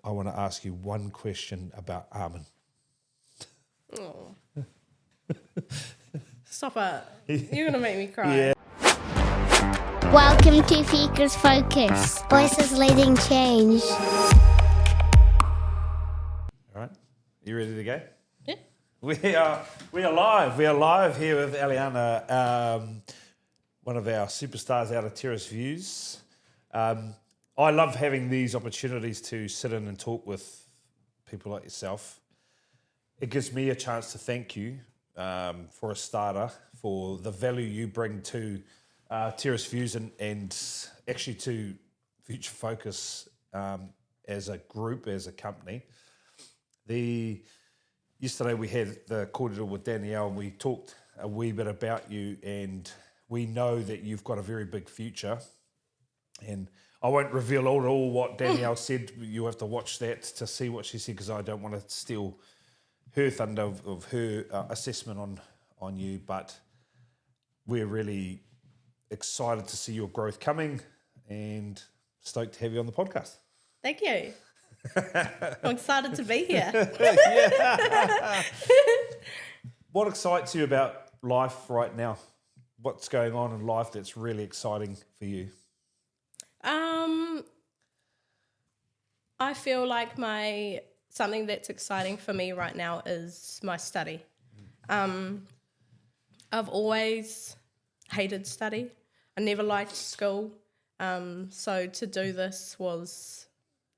I want to ask you one question about Aman. Oh. Stop it. You're going to make me cry. Yeah. Welcome to Fika's Focus. Voices leading change. All right. You ready to go? Yeah. We are live. We are live here with Elianna, one of our superstars out of Terrace Views. I love having these opportunities to sit in and talk with people like yourself. It gives me a chance to thank you for a starter, for the value you bring to Terrace Views and actually to Future Focus as a group, as a company. Yesterday we had the kōrero with Danielle and we talked a wee bit about you, and we know that you've got a very big future. And I won't reveal all what Danielle said. You have to watch that to see what she said, because I don't want to steal her thunder of her assessment on you. But we're really excited to see your growth coming and stoked to have you on the podcast. Thank you. I'm excited to be here. What excites you about life right now? What's going on in life that's really exciting for you? I feel like something that's exciting for me right now is my study. I've always hated study. I never liked school. So to do this was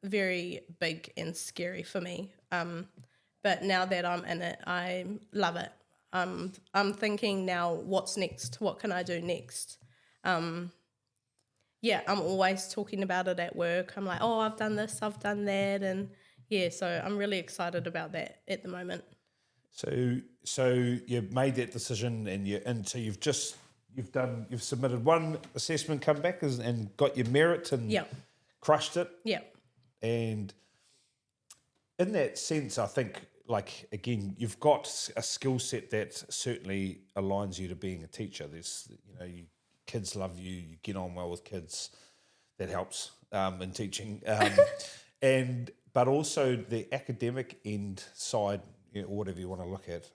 very big and scary for me. But now that I'm in it, I love it. I'm thinking now, what's next? What can I do next? I'm always talking about it at work. I'm like, oh, I've done this, I've done that. And so I'm really excited about that at the moment. So you've made that decision and so you've submitted one assessment, come back and got your merit and crushed it. Yeah. And in that sense, I think, like, again, you've got a skill set that certainly aligns you to being a teacher. There's, kids love you, you get on well with kids. That helps in teaching. But also the academic end side, or whatever you want to look at.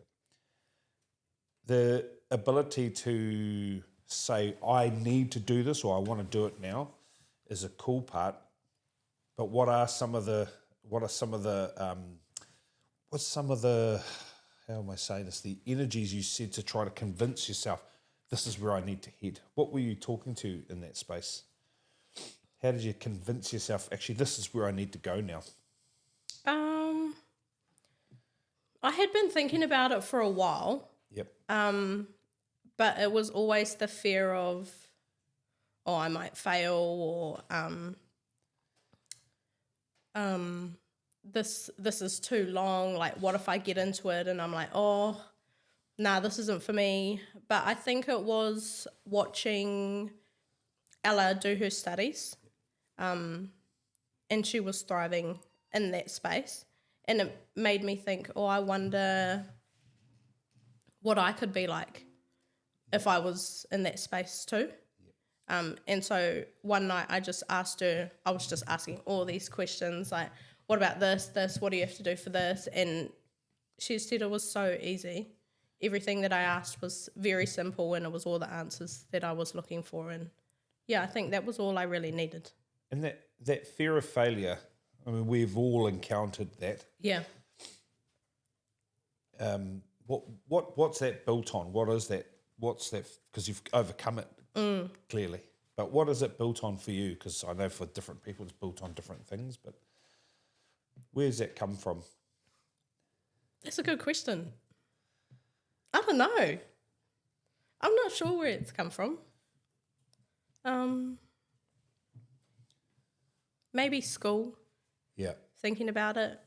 The ability to say, I need to do this, or I want to do it now, is a cool part. But what's some of the how am I saying this, the energies you said to try to convince yourself, this is where I need to head? What were you talking to in that space? How did you convince yourself, actually, this is where I need to go now? I had been thinking about it for a while. Yep. But it was always the fear of, I might fail, or this is too long. Like, what if I get into it and I'm like, this isn't for me. But I think it was watching Ella do her studies, and she was thriving in that space. And it made me think, I wonder what I could be like if I was in that space too. And so one night I just asked her, I was just asking all these questions, like, what about this, what do you have to do for this? And she said it was so easy. Everything that I asked was very simple, and it was all the answers that I was looking for. And I think that was all I really needed. And that fear of failure, I mean, we've all encountered that. Yeah. What's that built on? What is that? What's that? Because you've overcome it clearly. But what is it built on for you? Because I know for different people it's built on different things. But where's that come from? That's a good question. I don't know. I'm not sure where it's come from. Maybe school. Yeah. Thinking about it.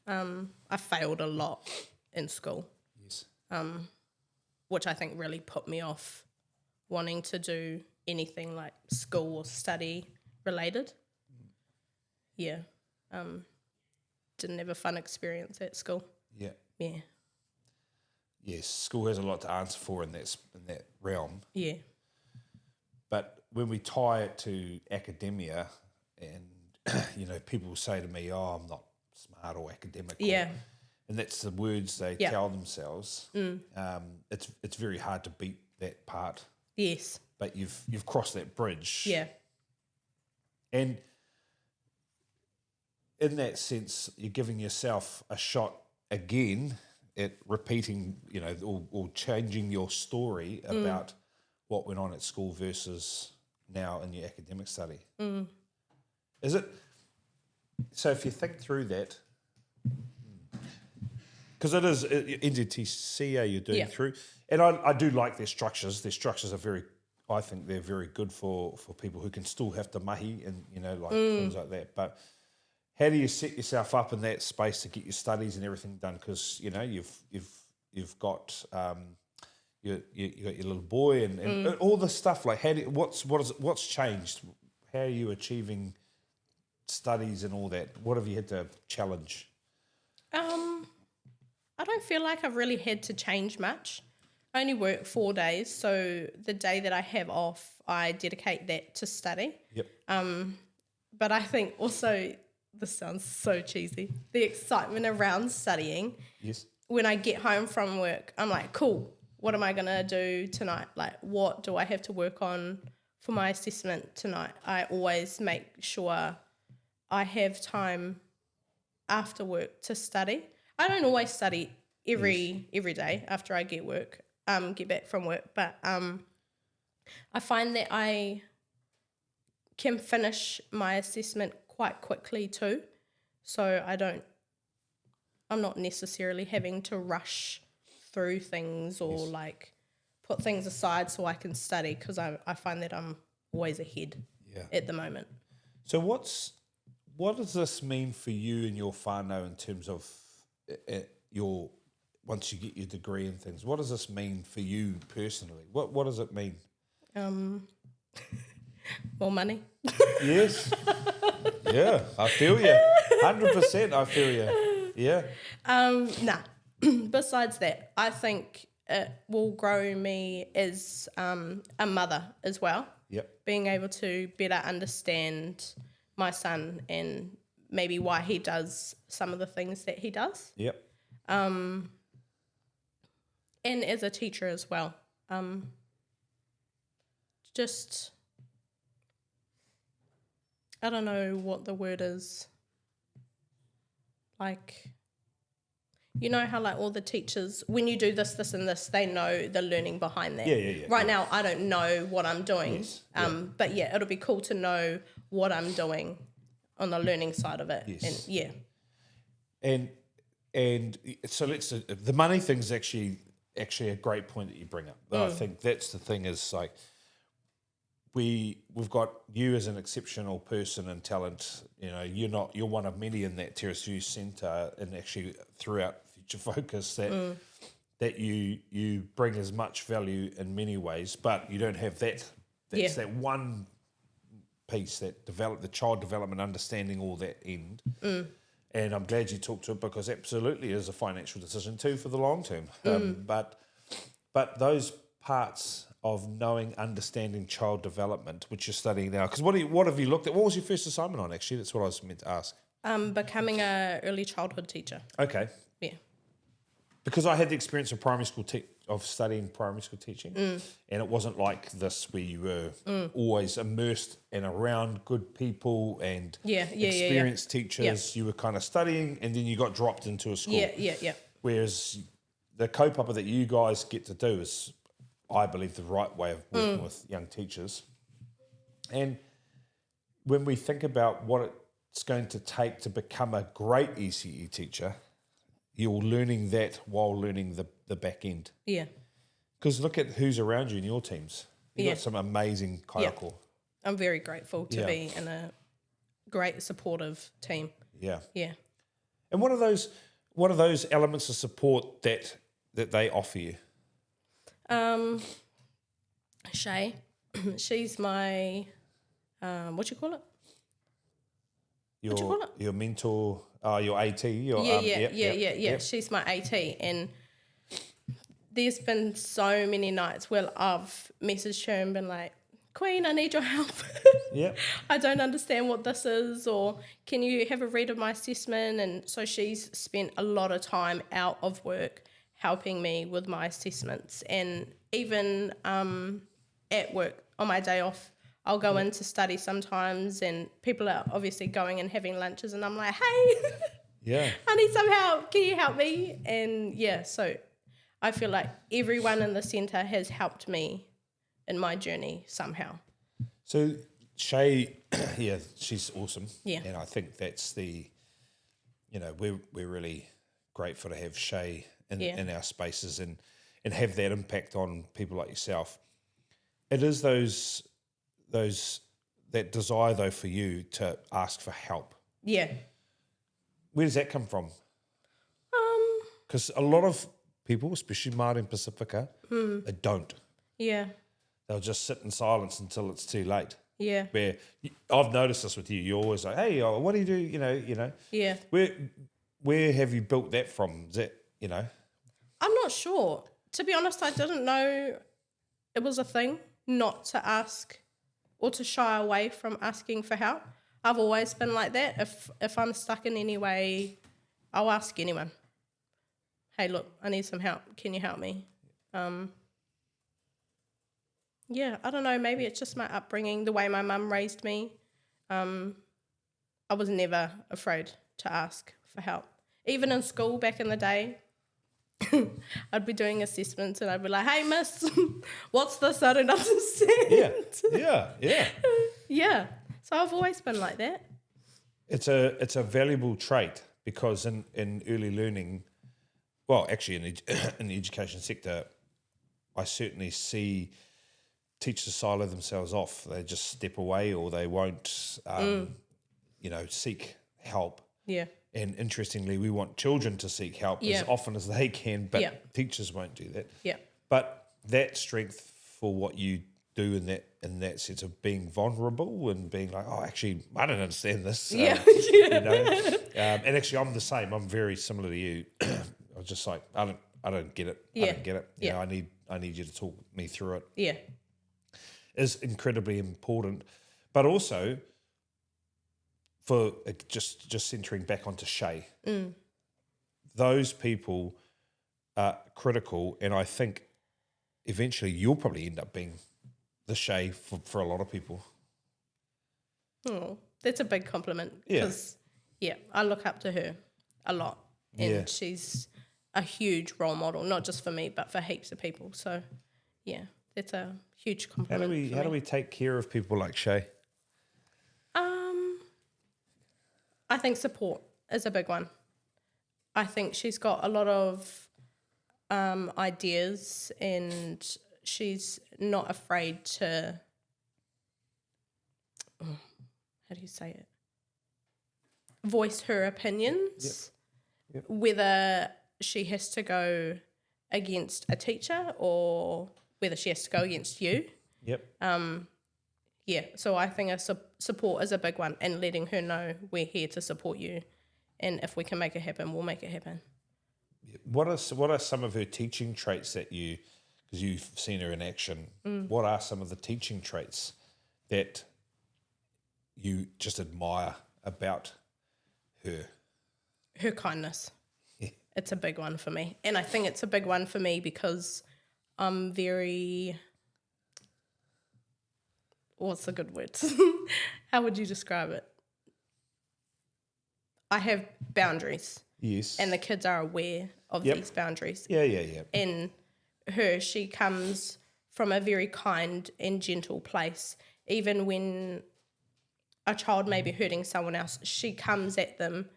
Yeah. I failed a lot in school. Yes. Which I think really put me off wanting to do anything like school or study related. Yeah. Didn't have a fun experience at school. Yeah. Yeah. Yes, school has a lot to answer for in that realm. Yeah. But when we tie it to academia, and people say to me, "Oh, smart or academic. Yeah. And that's the words they tell themselves. It's very hard to beat that part. Yes. But you've crossed that bridge. Yeah. And in that sense, you're giving yourself a shot again at repeating, or changing your story about what went on at school versus now in your academic study. Is it? So if you think through that, because it is NZTCA you're doing through, and I do like their structures. Their structures are I think they're very good for people who can still have to mahi and, things like that. But how do you set yourself up in that space to get your studies and everything done? Because, you've got you got your little boy and all this stuff. Like, what's changed? How are you achieving studies and all that? What have you had to challenge? I don't feel like I've really had to change much. I only work 4 days, so the day that I have off, I dedicate that to study. Yep. But I think also, this sounds so cheesy, the excitement around studying. Yes. When I get home from work, I'm like, cool, what am I going to do tonight? Like, what do I have to work on for my assessment tonight? I always make sure I have time after work to study. I don't always study every day after I get back from work, but I find that I can finish my assessment quite quickly too, so I'm not necessarily having to rush through things or like put things aside so I can study, because I find that I'm always ahead at the moment. So what does this mean for you and your whānau in terms of once you get your degree and things? What does this mean for you personally? What does it mean? More money. Yes. Yeah, I feel you. 100% I feel you. Yeah. Besides that, I think it will grow me as a mother as well. Yep. Being able to better understand my son and maybe why he does some of the things that he does. Yep. And as a teacher as well. Just, I don't know what the word is. Like, you know how like all the teachers, when you do this, this and this, they know the learning behind that. Yeah. Right now, I don't know what I'm doing. Yes. But yeah, it'll be cool to know what I'm doing on the learning side of it. Yes. And And so the money thing's actually a great point that you bring up. I think that's the thing is like we've got you as an exceptional person and talent. You're one of many in that Terrace Views Centre and actually throughout Future Focus that you bring as much value in many ways, but you don't have that. That's that one piece that the child development, understanding all that end. And I'm glad you talked to it because absolutely it is a financial decision too for the long term. But those parts of knowing, understanding child development, which you're studying now, because what have you looked at? What was your first assignment on actually? That's what I was meant to ask. Becoming a early childhood teacher. Okay. Yeah. Because I had the experience of primary school of studying primary school teaching, and it wasn't like this where you were always immersed and around good people and experienced teachers. You were kind of studying, and then you got dropped into a school. Yeah. Whereas the kaupapa that you guys get to do is, I believe, the right way of working with young teachers. And when we think about what it's going to take to become a great ECE teacher, you're learning that while learning the back end. Yeah. Because look at who's around you in your teams. You've got some amazing kaiako. Yeah. I'm very grateful to be in a great supportive team. Yeah. Yeah. And what are those elements of support that they offer you? Shay, she's my what you call it? Your mentor, your AT. Yeah. She's my AT, and there's been so many nights where I've messaged her and been like, Queen, I need your help. Yep. I don't understand what this is, or can you have a read of my assessment? And so she's spent a lot of time out of work helping me with my assessments. And even at work on my day off, I'll go in to study sometimes, and people are obviously going and having lunches, and I'm like, hey, Yeah. I need some help. Can you help me? And yeah, so I feel like everyone in the centre has helped me in my journey somehow. So Shay, yeah, she's awesome. Yeah. And I think that's we're really grateful to have Shay in our spaces and have that impact on people like yourself. It is that desire though for you to ask for help. Yeah. Where does that come from? Because a lot of people, especially Māori and Pacifica, they don't. Yeah. They'll just sit in silence until it's too late. Yeah. Where I've noticed this with you. You're always like, hey, what do you do? You know. Yeah. Where have you built that from? Is that, I'm not sure. To be honest, I didn't know it was a thing not to ask or to shy away from asking for help. I've always been like that. If I'm stuck in any way, I'll ask anyone. Hey, look, I need some help. Can you help me? Yeah, I don't know. Maybe it's just my upbringing, the way my mum raised me. I was never afraid to ask for help. Even in school back in the day, I'd be doing assessments and I'd be like, hey, miss, what's this? I don't understand. Yeah. Yeah. So I've always been like that. It's a valuable trait because in early learning, well, actually in the education sector, I certainly see teachers silo themselves off. They just step away or they won't, seek help. Yeah. And interestingly, we want children to seek help as often as they can, but teachers won't do that. Yeah. But that strength for what you do in that sense of being vulnerable and being like, oh, actually, I don't understand this. And actually, I'm the same. I'm very similar to you. I was just like, I don't get it. Yeah. I don't get it. You know, I need you to talk me through it. Yeah. Is incredibly important, but also for just centering back onto Shay, those people are critical, and I think eventually you'll probably end up being the Shay for a lot of people. Oh, that's a big compliment. Yeah. Because, I look up to her a lot, and she's a huge role model, not just for me, but for heaps of people. So, yeah, that's a huge compliment. How do we take care of people like Shay? I think support is a big one. I think she's got a lot of ideas, and she's not afraid to, how do you say it? Voice her opinions, whether she has to go against a teacher or whether she has to go against you. Yep. So I think support is a big one, and letting her know we're here to support you, and if we can make it happen, we'll make it happen. What are some of her teaching traits that because you've seen her in action, what are some of the teaching traits that you just admire about her? Her kindness. Yeah. It's a big one for me. And I think it's a big one for me because I'm very... What's a good word? How would you describe it? I have boundaries. Yes. And the kids are aware of these boundaries. Yeah. And she comes from a very kind and gentle place. Even when a child may be hurting someone else, she comes at them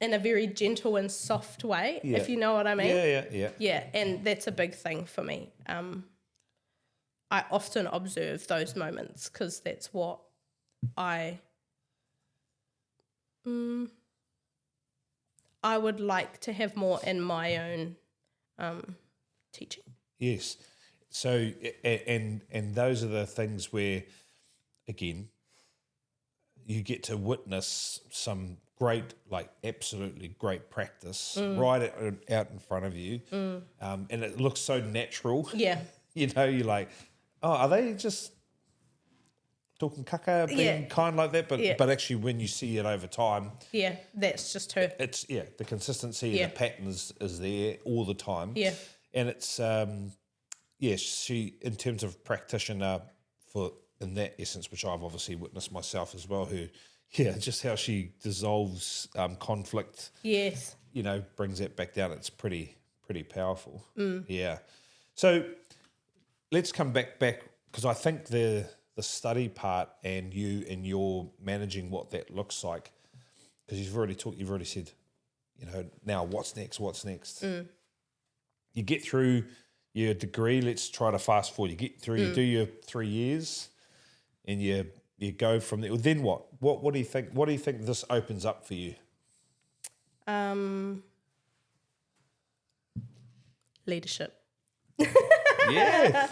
in a very gentle and soft way, if you know what I mean. Yeah. Yeah, and that's a big thing for me. I often observe those moments because that's what I would like to have more in my own teaching. Yes. So, and those are the things where, again, you get to witness some great, like absolutely great practice right out in front of you. And it looks so natural. Yeah. You're like, oh, are they just talking kaka, being kind like that, but actually when you see it over time, that's just her. It's the consistency and the pattern is there all the time. And it's she in terms of practitioner in that essence, which I've obviously witnessed myself as well, who just how she dissolves conflict. Yes. Brings that back down. It's pretty powerful. Yeah. So let's come back because I think the study part and you're managing what that looks like, because you've already said, now what's next? You get through your degree. Let's try to fast forward. You get through. You do your 3 years, and you go from there. Well, then what? What do you think? What do you think this opens up for you? Leadership. Yeah.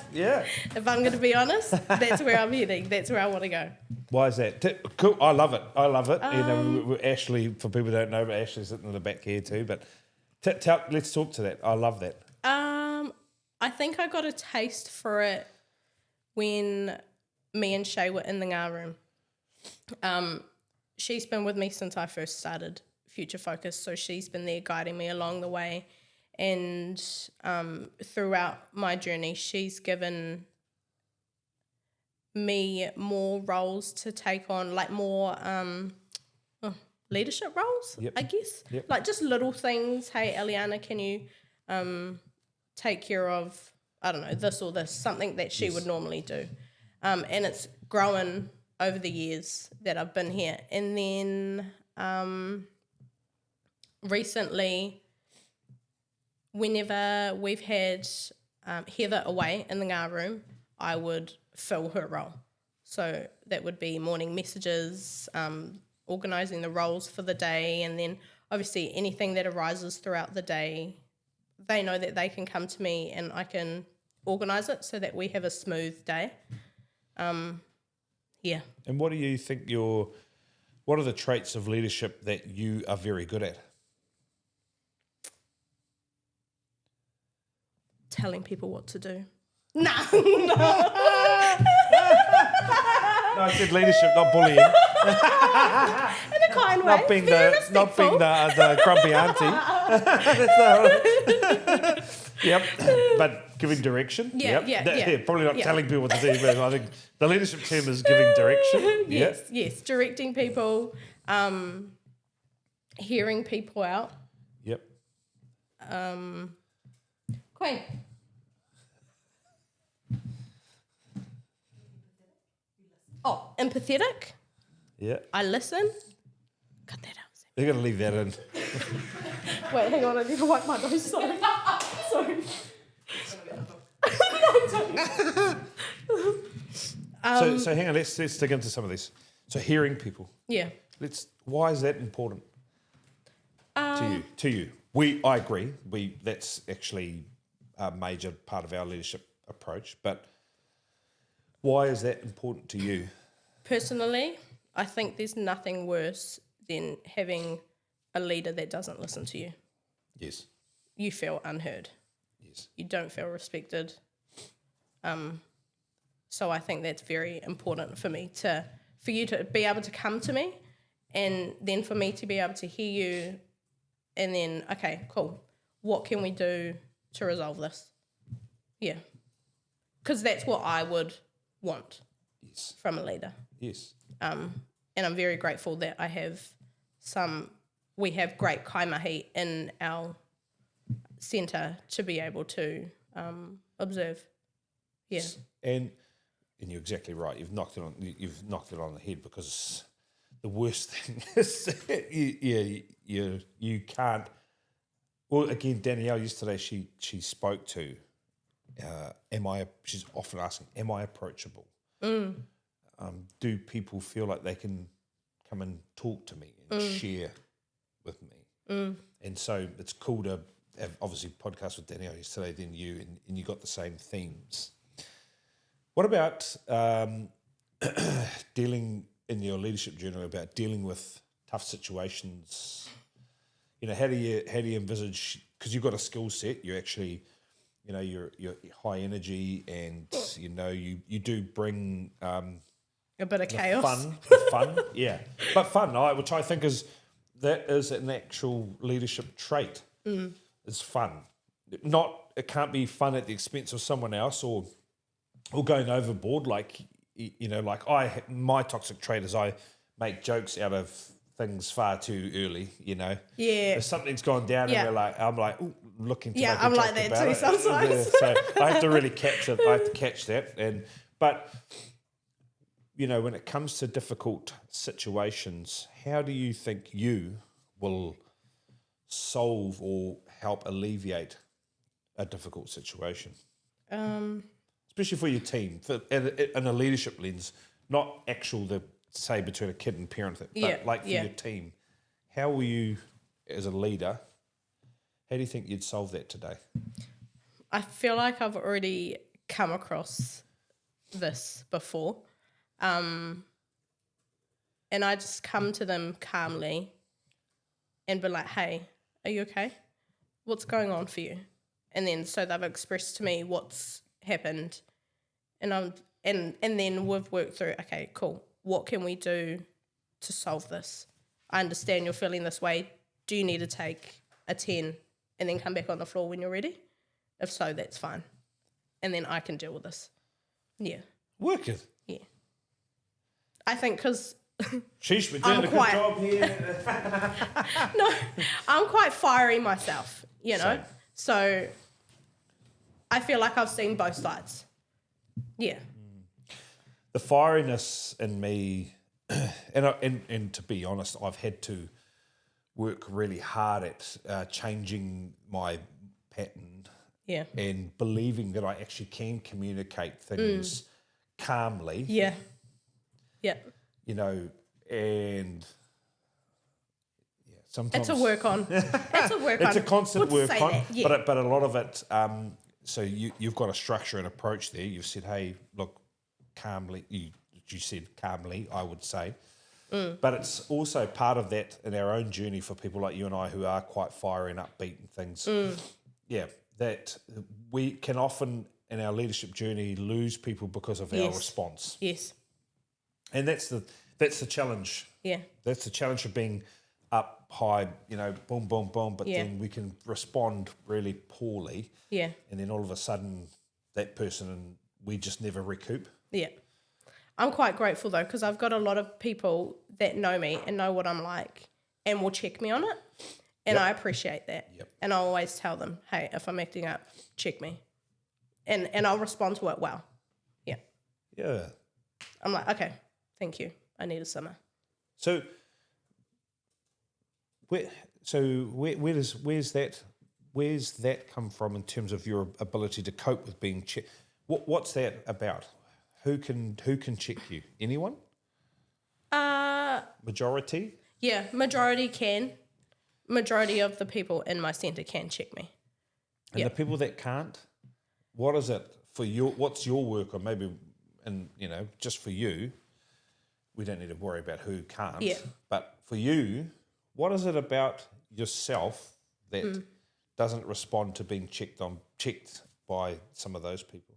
If I'm going to be honest, that's where I'm heading. That's where I want to go. Why is that? Cool. I love it. Ashley, for people who don't know, but Ashley's sitting in the back here too. But let's talk to that. I love that. I think I got a taste for it when me and Shay were in the ngā room. She's been with me since I first started Future Focus, so she's been there guiding me along the way. And throughout my journey, she's given me more roles to take on, like more leadership roles, I guess. Yep. Like just little things. Hey, Elianna, can you take care of, I don't know, this or this, something that she would normally do. And it's grown over the years that I've been here. And then recently, whenever we've had Heather away in the ngā room, I would fill her role. So that would be morning messages, organising the roles for the day, and then obviously anything that arises throughout the day, they know that they can come to me and I can organise it so that we have a smooth day. And what do you think what are the traits of leadership that you are very good at? Telling people what to do. No, I said leadership, not bullying. In a kind way. Not being the grumpy auntie. Yep. But giving direction. Yeah. Probably not telling people what to do, but I think the leadership term is giving direction. Yes. Directing people, hearing people out. Yep. Queen. Oh, empathetic. Yeah. I listen. Cut that out. They're going to leave that in. Wait, hang on. I need to wipe my nose. Sorry. So hang on. Let's dig into some of this. So hearing people. Yeah. Why is that important to you? I agree. That's actually a major part of our leadership approach. But why is that important to you? Personally, I think there's nothing worse than having a leader that doesn't listen to you. Yes. You feel unheard. Yes. You don't feel respected. So I think that's very important for you to be able to come to me, and then for me to be able to hear you, and then, okay, cool. What can we do to resolve this? Yeah. Because that's what I would want from a leader. Yes. And I'm very grateful that we have great kaimahi in our centre to be able to observe. Yeah. And you're exactly right. You've knocked it on the head, because the worst thing is you can't. Well, again, Danielle yesterday she spoke to. She's often asking, am I approachable? Do people feel like they can come and talk to me and share with me? And so it's cool to have, obviously, podcast with Danielle yesterday, then you, and you got the same themes. What about dealing in your leadership journey, about dealing with tough situations? How do you envisage, because you've got a skill set, you actually, you're high energy, and you do bring A bit of chaos. Fun, yeah. But fun, which I think is an actual leadership trait, is fun. It can't be fun at the expense of someone else or going overboard. Like, my toxic trait is I make jokes out of things far too early, Yeah. If something's gone down Yeah. and I'm like, ooh, looking to Yeah, make a I'm joke like that about too it. sometimes. So I have to really catch it. I have to catch that. But when it comes to difficult situations, how do you think you will solve or help alleviate a difficult situation? Especially for your team, in a leadership lens, not say between a kid and parent, but for your team. How will you, as a leader, how do you think you'd solve that today? I feel like I've already come across this before. And I just come to them calmly and be like, hey, are you okay? What's going on for you? And then so they've expressed to me what's happened. And then we've worked through, okay, cool. What can we do to solve this? I understand you're feeling this way. Do you need to take a 10 and then come back on the floor when you're ready? If so, that's fine. And then I can deal with this. Yeah. Work it. Yeah. I think because... She's been doing a good job here. No, I'm quite fiery myself, Same. So I feel like I've seen both sides. Yeah. The fieriness in me, and to be honest, I've had to work really hard at changing my pattern. Yeah. And believing that I actually can communicate things calmly. Yeah. Yeah. And sometimes It's a work on. It's a constant Let's work say on, that, yeah. but a lot of it. So you've got a structure and approach there. You've said, "Hey, look, calmly." You said calmly, I would say, but it's also part of that in our own journey for people like you and I who are quite fiery and upbeat and things. Yeah, that we can often in our leadership journey lose people because of our response. Yes. And that's the challenge. Yeah. That's the challenge of being up high, boom, boom, boom, but then we can respond really poorly. Yeah. And then all of a sudden that person, and we just never recoup. Yeah. I'm quite grateful though, because I've got a lot of people that know me and know what I'm like and will check me on it. And I appreciate that. Yep. And I always tell them, hey, if I'm acting up, check me. And I'll respond to it well. Yeah. Yeah. I'm like, okay, thank you. I need a simmer. So where's that come from in terms of your ability to cope with being checked? What's that about? Who can check you? Anyone? Majority? Yeah, majority can. Majority of the people in my centre can check me. And the people that can't, what is it for you? What's your work, or maybe, and just for you, we don't need to worry about who can't. Yeah. But for you, what is it about yourself that doesn't respond to being checked by some of those people?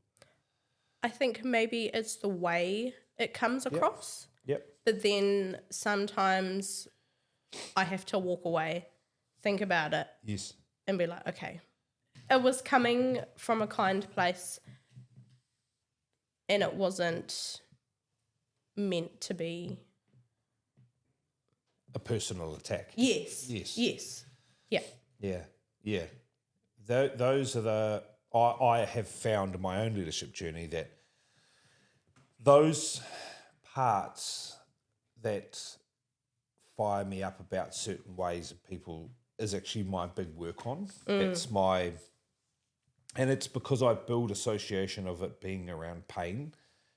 I think maybe it's the way it comes across. Yep. But then sometimes I have to walk away, think about it, Yes. and be like, okay, it was coming from a kind place and it wasn't meant to be. A personal attack. Yes. Yes. Yes. Yeah. Yeah. Yeah. Those are I have found in my own leadership journey that those parts that fire me up about certain ways of people is actually my big work on. And it's because I build association of it being around pain.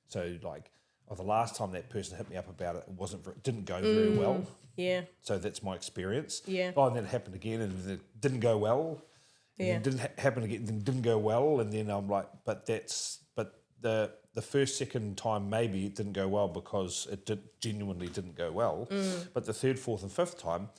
So the last time that person hit me up about it, didn't go very well. Yeah. So that's my experience. Yeah. Oh, and then it happened again, and it didn't go well. And Yeah. then it didn't happen again, then didn't go well, and then I'm like, but the first, second time maybe it didn't go well because it genuinely didn't go well. But the third, fourth, and fifth time,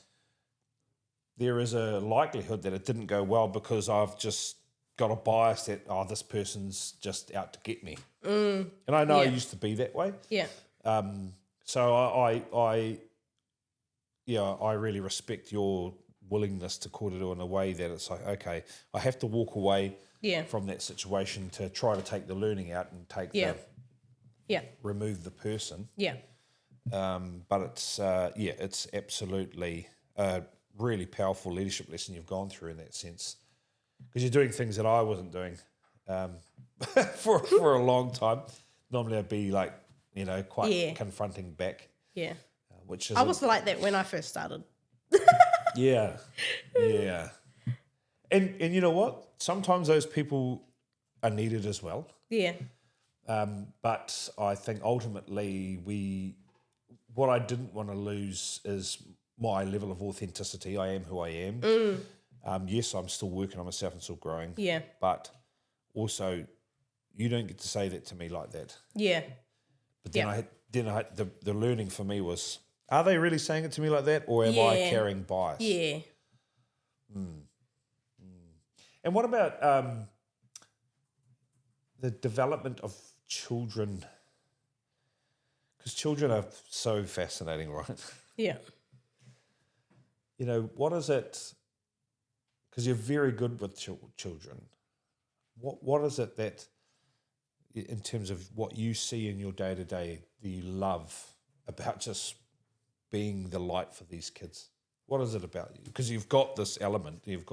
there is a likelihood that it didn't go well because I've just got a bias that this person's just out to get me. And I know I used to be that way. Yeah. So I really respect your willingness to kōrero in a way that it's like, okay, I have to walk away from that situation to try to take the learning out and take remove the person. Yeah. But it's absolutely a really powerful leadership lesson you've gone through in that sense, because you're doing things that I wasn't doing for a long time. Normally I'd be like, quite confronting back. Yeah. Which is I was like that when I first started. Yeah. And you know what? Sometimes those people are needed as well. Yeah. But I think ultimately what I didn't want to lose is my level of authenticity. I am who I am. Yes, I'm still working on myself and still growing. Yeah. But also, you don't get to say that to me like that. Yeah. But then the learning for me was, are they really saying it to me like that, or am I carrying bias? Yeah. And what about the development of children? Because children are so fascinating, right? Yeah. What is it? Because you're very good with children. What is it that, in terms of what you see in your day-to-day, do you love about just being the light for these kids? What is it about you? Because you've got this element, you've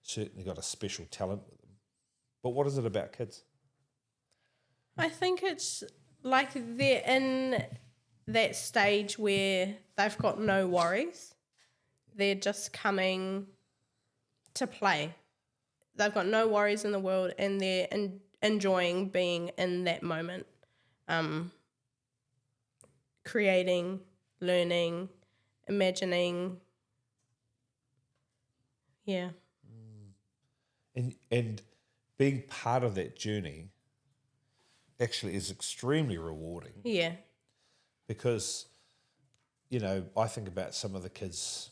certainly got a special talent with them. But what is it about kids? I think it's like they're in that stage where they've got no worries. They're just coming to play. They've got no worries in the world, and they're enjoying being in that moment. Creating, learning, imagining. Yeah. And being part of that journey actually is extremely rewarding. Yeah. Because, I think about some of the kids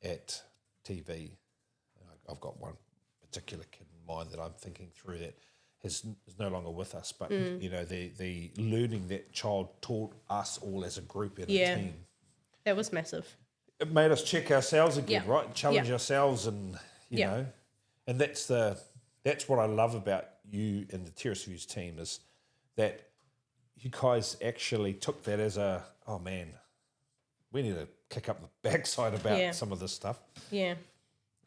at TV. I've got one particular kid in mind that I'm thinking through that is no longer with us, but, the learning that child taught us all as a group and a team. That was massive. It made us check ourselves again, Yeah. right? Challenge ourselves, and, you know, and that's what I love about you and the Terrace Views team, is that you guys actually took that as oh man, we need to kick up the backside about some of this stuff. Yeah.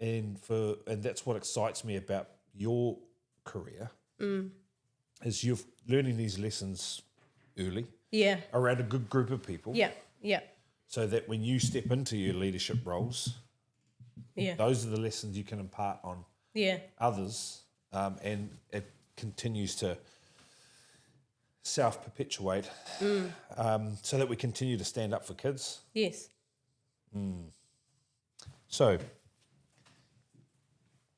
And that's what excites me about your career, is you're learning these lessons early. Yeah. Around a good group of people. Yeah. Yeah. So that when you step into your leadership roles, those are the lessons you can impart on others, and it continues to self-perpetuate, so that we continue to stand up for kids. Yes. So,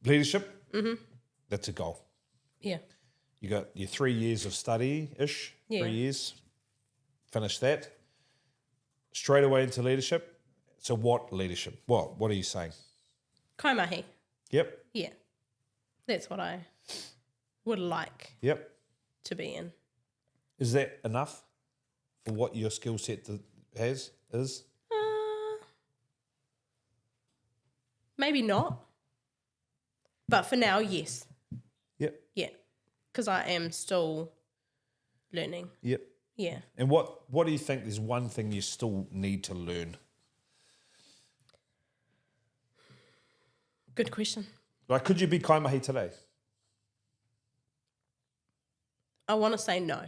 leadership, that's a goal. Yeah. You got your 3 years of study-ish, 3 years, finish that, straight away into leadership. So what leadership? What are you saying? Kaimahi. Yep. Yeah. That's what I would like Yep. to be in. Is that enough for what your skill set is? Maybe not. But for now, yes. Yep. Yeah. Because I am still learning. Yep. Yeah. And what do you think is one thing you still need to learn? Good question. Like, could you be kaimahi today? I want to say no.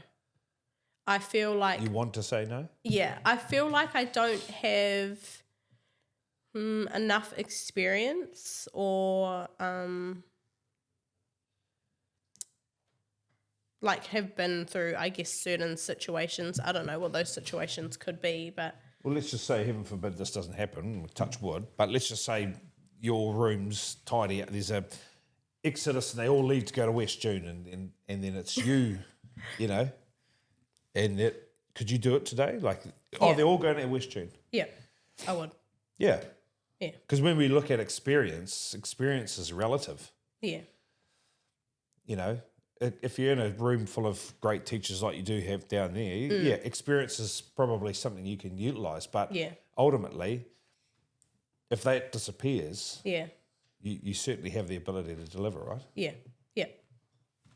I feel like... You want to say no? Yeah. I feel like I don't have enough experience or... have been through, I guess, certain situations. I don't know what those situations could be, but... Well, let's just say, heaven forbid this doesn't happen, touch wood, but let's just say your room's tidy up. There's a exodus and they all leave to go to West June, and then it's you, and could you do it today? They're all going to West June. Yeah, I would. Yeah. Yeah. Because when we look at experience is relative. Yeah. if you're in a room full of great teachers like you do have down there, yeah, experience is probably something you can utilise. But ultimately, if that disappears, you certainly have the ability to deliver, right? Yeah.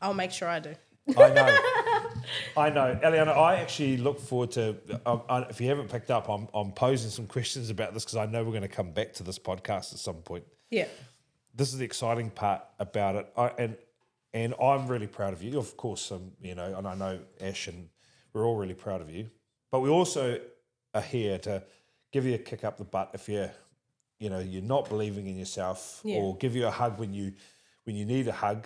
I'll make sure I do. I know. Elianna, I actually look forward to, if you haven't picked up, I'm posing some questions about this because I know we're going to come back to this podcast at some point. Yeah. This is the exciting part about it. And I'm really proud of you. Of course, and I know Ash, and we're all really proud of you. But we also are here to give you a kick up the butt if you're not believing in yourself, or give you a hug when you need a hug,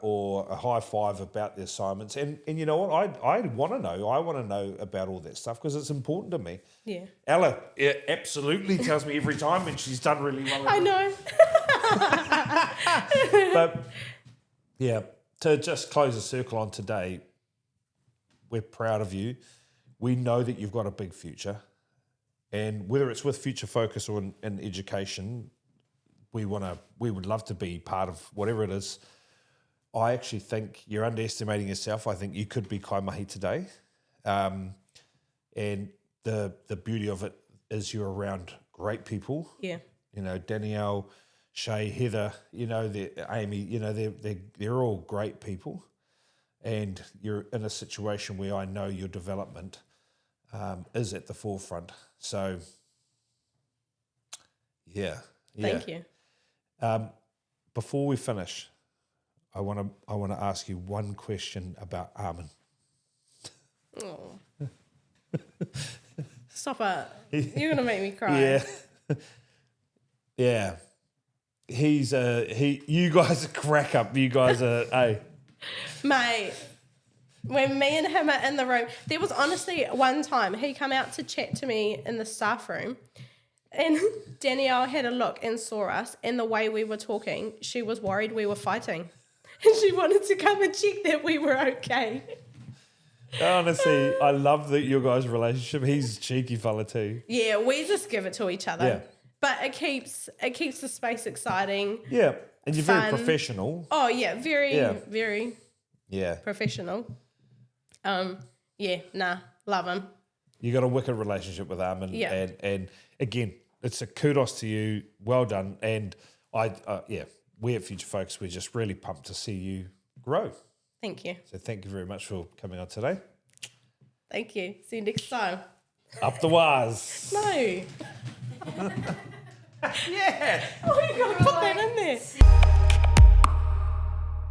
or a high five about the assignments. And you know what? I want to know. I want to know about all that stuff because it's important to me. Yeah. Ella absolutely tells me every time when she's done really well. I know. But yeah, to just close the circle on today, we're proud of you. We know that you've got a big future. And whether it's with Future Focus or in education, we would love to be part of whatever it is. I actually think you're underestimating yourself. I think you could be kaimahi today. And the beauty of it is you're around great people. Yeah. Danielle, Shay, Heather, Amy, they're all great people. And you're in a situation where I know your development is at the forefront. So, yeah. Thank you. Before we finish, I want to ask you one question about Aman. Oh. Stop it! You're gonna make me cry. Yeah. You guys are crack up. You guys are Mate. When me and him are in the room, there was honestly one time he come out to chat to me in the staff room, and Danielle had a look and saw us, and the way we were talking, she was worried we were fighting, and she wanted to come and check that we were okay. Honestly, I love your guys' relationship. He's a cheeky fella too. Yeah, we just give it to each other. Yeah. But it keeps the space exciting. Yeah, and you're fun. very professional. Oh yeah, very Yeah. professional. Love him. You got a wicked relationship with Aman, and again, it's a kudos to you. Well done, and we at Future Focus, we're just really pumped to see you grow. Thank you. So thank you very much for coming on today. Thank you. See you next time. Up the wires. No. Yeah. Oh, you got to put that in there.